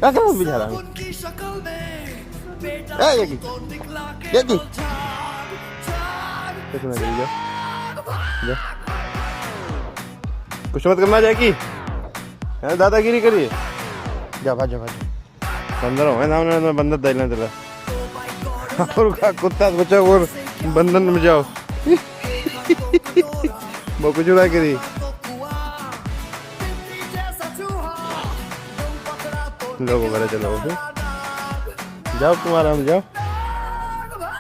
क्या कर बेचारा ये कुछ ना करिए जा कुछ मत करना जाएगी दादागिरी करिए जा भाजो भाजो बंदर हो ना बंदर दे तेरा और कुत्ता कुछ और बंधन में जाओ वो कुछ उड़ा करी लो वो घर चलो जाओ तुम आराम जाओ।